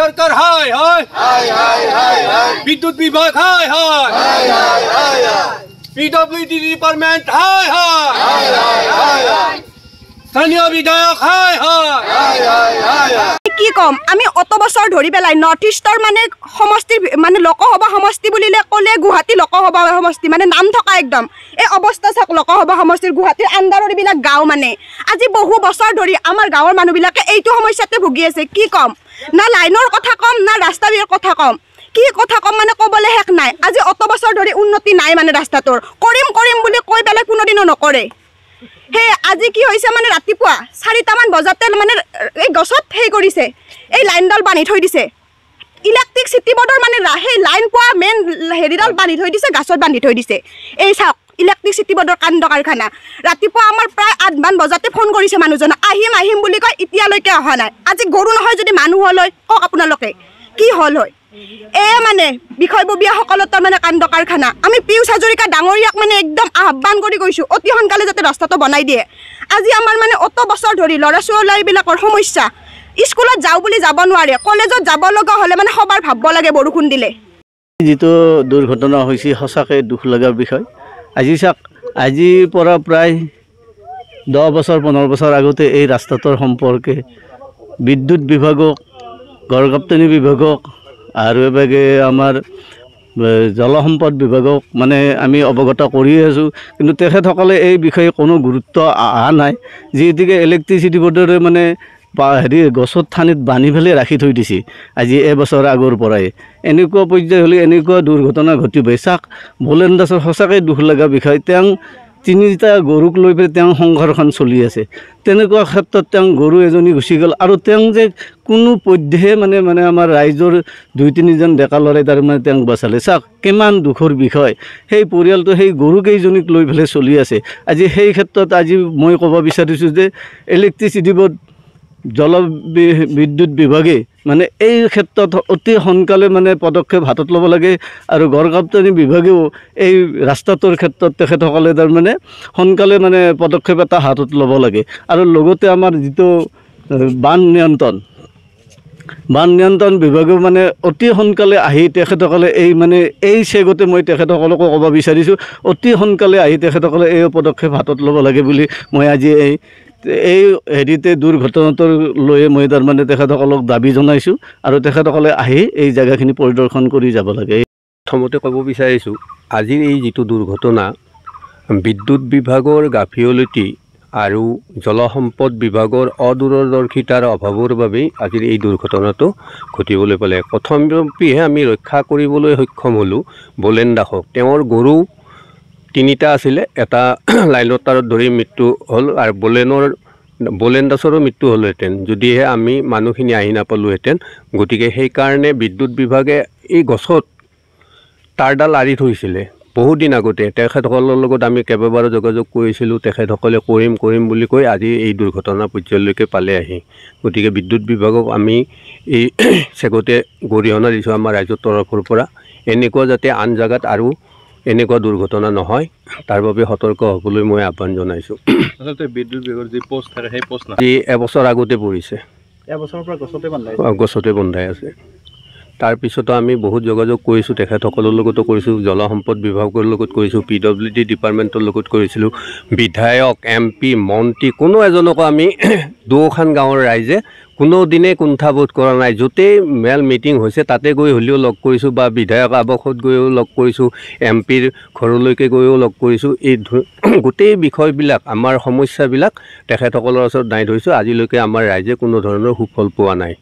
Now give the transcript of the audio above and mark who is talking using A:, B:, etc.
A: সরকার হায় হায় বিদ্যুৎ বিভাগ হায় হায় PWD department হায় হায় স্থানীয় বিধায়ক হায় হায়
B: কি কম আমি অত বছর ধৰি পেলাই নৰ্থ ইষ্টৰ মানে সমষ্টিৰ মানে লোকসভা সমষ্টি বুলিলে ক'লে গুৱাহাটী লোকসভা সমষ্টি মানে নাম থকা একদম এই অৱস্থা চাওক লোকসভা সমষ্টিৰ গুৱাহাটীৰ আণ্ডাৰৰ এইবিলাক গাঁও মানে আজি বহু বছৰ ধৰি আমাৰ গাঁৱৰ মানুহবিলাকে এইটো সমস্যাতে ভুগি আছে কি কম না লাইনৰ কথা কম না ৰাস্তা বিৰ কথা কম কি কথা কম মানে ক'বলৈ শেষ নাই আজি অত বছৰ ধৰি উন্নতি নাই মানে ৰাস্তাটোৰ কৰিম বুলি কৈ পেলাই কোনোদিনো নকৰে হে আজি কি হৈছে মানে ৰাতিপুৱা 4টা মান বজাতে মানে এই গছত হেই কৰিছে এই লাইনডাল বান্ধি থৈ দিছে ইলেক্ট্ৰিক সিটি বৰ্ডৰ মানে সেই লাইন পোৱা মেইন হেৰিডাল বান্ধি থৈ দিছে গাছত বান্ধি থৈ দিছে এই চাওক ইলেক্ট্ৰিক সিটি বৰ্ডৰ কাণ্ড কাৰখানা ৰাতিপুৱা আমাৰ প্ৰায় 8 মান বজাতে ফোন কৰিছে মানুহজন আহিম বুলি কয় এতিয়ালৈকে অহা নাই আজি গৰু নহয় যদি মানুহ হলয় কক আপোনালোকে কি হল হয় মানে বিষয়ববীয়াসকলৰ মানে কাণ্ড কাৰখানা আমি পিউষ হাজৰিকা ডাঙৰীয়াক মানে একদম আহ্বান কৰি গৈছো অতি সোনকালে যাতে ৰাস্তাটো বনাই দিয়ে আজি আমাৰ মানে অত বছৰ ধৰি ল'ৰা ছোৱালীবিলাকৰ সমস্যা স্কুলত যাওঁ বুলি যাব নোৱাৰে কলেজত যাব লগা হ'লে মানে সবাৰ ভাবব লাগে বৰষুণ দিলে
C: যেটো দুৰ্ঘটনা হৈছে সঁচাকে দুখ লগাৰ বিষয় আজি পৰা প্ৰায় 10 বছৰ 15 বছৰ আগতে এই ৰাস্তাটোৰ সম্পৰ্কে বিদ্যুৎ বিভাগক গড়গাপ্তনী বিভাগক আৰু এবাগে আমাৰ জলসম্পদ বিভাগক মানে আমি অৱগত কৰি আছো কিন্তু তেখেতসকলে এই বিষয়ে কোনো গুৰুত্ব আহা নাই যেতিকে ইলেক্ট্ৰিচিটি বৰ্ডৰে মানে হেৰি গছত থানিত বান্ধি ফেলে ৰাখি থৈ দিছে আজি এবছৰ আগৰ পৰাই এনেকুৱা পৰ্যায় হ'লে এনেকুৱা দুৰ্ঘটনা ঘটিব চাক ভোলেন দাসৰ সঁচাকৈ দুখ লগা বিষয় তেওঁ 3টা গৰুক লৈ পেলাই তেওঁ সংঘৰ্ষণ চলি আছে তেনেকুৱা ক্ষেত্ৰত তেওঁ গৰু এজনী গুচি গ'ল আৰু তেওঁ যে কোনো পধ্যে মানে আমাৰ ৰাইজৰ 2-3জন ডেকা ল'ৰাই তাৰ মানে তেওঁ বচালে চাওক কিমান দুখৰ বিষয় সেই পৰিয়ালটো সেই গৰু কেইজনীক লৈ পেলাই চলি আছে আজি সেই ক্ষেত্ৰত আজি মই ক'ব বিচাৰিছোঁ যে ইলেক্ট্ৰিচিটি বৰ্ড জল বিদ্যুৎ বিভাগে মানে এই ক্ষেত্ৰত অতি সোনকালে মানে পদক্ষেপ হাতত ল'ব লাগে আৰু গড়গাপ্তনী বিভাগেও এই ৰাস্তাটোৰ ক্ষেত্ৰত তেখেতসকলে তাৰ মানে সোনকালে মানে পদক্ষেপ এটা হাতত ল'ব লাগে আৰু লগতে আমাৰ যিটো বান নিয়ন্ত্ৰণ বিভাগেও মানে অতি সোনকালে আহি তেখেতসকলে এই মানে এই চেগতে মই তেখেতসকলকো ক'ব বিচাৰিছোঁ অতি সোনকালে আহি তেখেতসকলে এই পদক্ষেপ হাতত ল'ব লাগে বুলি মই আজি এই হেৰিতে দুৰ্ঘটনাটোৰ লৈ মই তাৰ মানে তেখেতসকলক দাবী জনাইছোঁ আৰু তেখেতসকলে আহি এই জেগাখিনি পৰিদৰ্শন কৰি যাব লাগে
D: প্ৰথমতে ক'ব বিচাৰিছোঁ আজিৰ এই যিটো দুৰ্ঘটনা বিদ্যুৎ বিভাগৰ গাফিলতি আৰু জলসম্পদ বিভাগৰ অদূৰদৰ্শিতাৰ অভাৱৰ বাবেই আজিৰ এই দুৰ্ঘটনাটো ঘটিবলৈ পালে প্ৰথমে আমি ৰক্ষা কৰিবলৈ সক্ষম হ'লোঁ ভোলেন দাসক তেওঁৰ গৰু 3টা আছিলে এটা লাইনৰ তাৰত ধৰি মৃত্যু হ'ল আৰু ভোলেন দাসৰো মৃত্যু হ'লহেঁতেন যদিহে আমি মানুহখিনি আহি নাপালোহেঁতেন গতিকে সেইকাৰণে বিদ্যুৎ বিভাগে এই গছত তাঁৰডাল আঁৰি থৈছিলে বহুত দিন আগতে তেখেতসকলৰ লগত আমি কেইবাবাৰো যোগাযোগ কৰিছিলোঁ তেখেতসকলে কৰিম বুলি কৈ আজি এই দুৰ্ঘটনা পৰ্যায়লৈকে পালে আহি গতিকে বিদ্যুৎ বিভাগক আমি এই চেগতে গৰিহণা দিছোঁ আমাৰ ৰাইজৰ তৰফৰ পৰা এনেকুৱা যাতে আন জাগাত আৰু এনেকুৱা দুৰ্ঘটনা নহয় তাৰ বাবে সতৰ্ক হ'বলৈ মই আহ্বান জনাইছোঁ
E: আচলতে বিদ্যুৎ বিভাগৰ যি পোষ্ট থাকে সেই পোষ্ট
D: যি এবছৰ আগতে পৰিছে
E: এবছৰৰ পৰা
D: গছতে বন্ধাই আছে তাৰপিছতো আমি বহুত যোগাযোগ কৰিছোঁ তেখেতসকলৰ লগতো কৰিছোঁ জলসম্পদ বিভাগৰ লগত কৰিছোঁ পিডব্লিউডি ডিপাৰ্টমেণ্টৰ লগত কৰিছিলোঁ বিধায়ক MP মন্ত্ৰী কোনো এজনকো আমি দুখন গাঁৱৰ ৰাইজে কোনো দিনে কুণ্ঠাবোধ কৰা নাই য'তেই মেল মিটিং হৈছে তাতে গৈ হ'লেও লগ কৰিছোঁ বা বিধায়ক আৱাসত গৈও লগ কৰিছোঁ MPৰ ঘৰলৈকে গৈও লগ কৰিছোঁ এই গোটেই বিষয়বিলাক আমাৰ সমস্যাবিলাক তেখেতসকলৰ ওচৰত দাঙি ধৰিছোঁ আজিলৈকে আমাৰ ৰাইজে কোনো ধৰণৰ সুফল পোৱা নাই